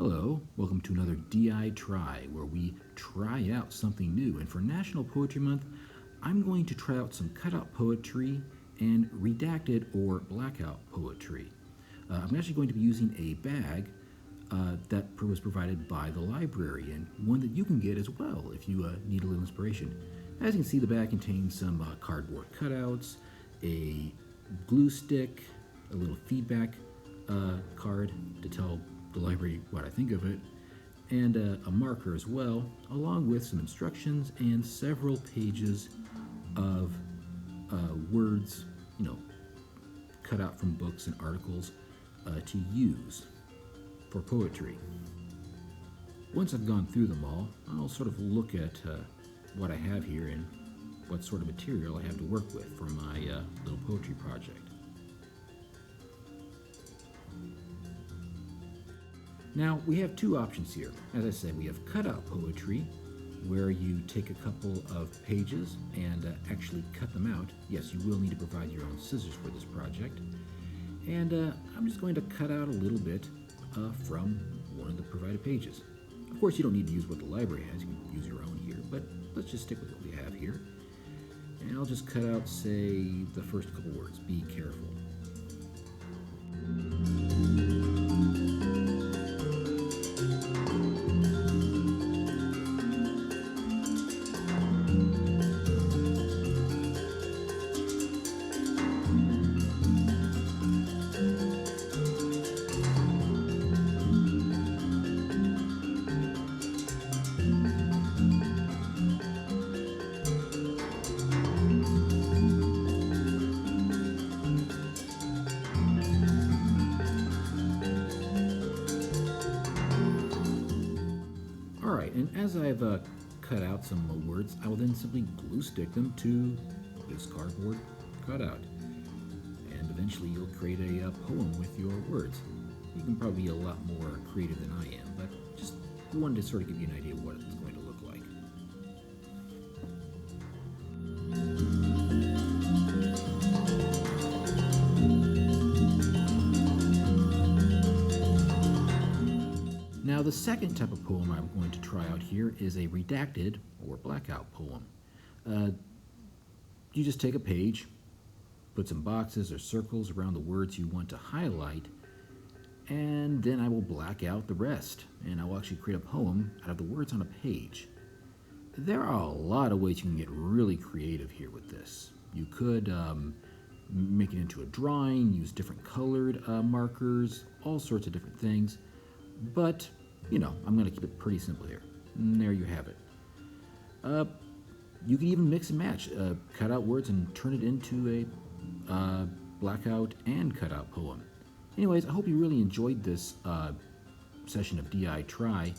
Hello, welcome to another DITry, where we try out something new. And for National Poetry Month, I'm going to try out some cutout poetry and redacted or blackout poetry. I'm actually going to be using a bag that was provided by the library, and one that you can get as well if you need a little inspiration. As you can see, the bag contains some cardboard cutouts, a glue stick, a little feedback card to tell the library what I think of it, and a marker as well, along with some instructions and several pages of words, cut out from books and articles to use for poetry. Once I've gone through them all, I'll sort of look at what I have here and what sort of material I have to work with for my little poetry project. Now, we have two options here. As I said, we have cutout poetry, where you take a couple of pages and actually cut them out. Yes, you will need to provide your own scissors for this project. And I'm just going to cut out a little bit from one of the provided pages. Of course, you don't need to use what the library has. You can use your own here, but let's just stick with what we have here. And I'll just cut out, say, the first couple words. Be careful. Alright, and as I've cut out some words, I will then simply glue stick them to this cardboard cutout. And eventually you'll create a poem with your words. You can probably be a lot more creative than I am, but just wanted to sort of give you an idea of what it's going to look like. Now, the second type of poem I'm going to try out here is a redacted or blackout poem. You just take a page, put some boxes or circles around the words you want to highlight, and then I will black out the rest, and I will actually create a poem out of the words on a page. There are a lot of ways you can get really creative here with this. You could make it into a drawing, use different colored markers, all sorts of different things, but I'm going to keep it pretty simple here. And there you have it. You can even mix and match, cut out words and turn it into a blackout and cutout poem. Anyways, I hope you really enjoyed this session of DITry.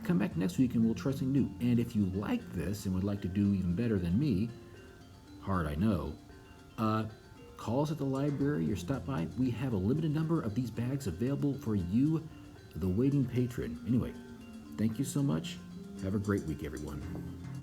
Come back next week and we'll try something new. And if you like this and would like to do even better than me, hard I know, call us at the library or stop by. We have a limited number of these bags available for you, the waiting patron. Anyway, thank you so much. Have a great week, everyone.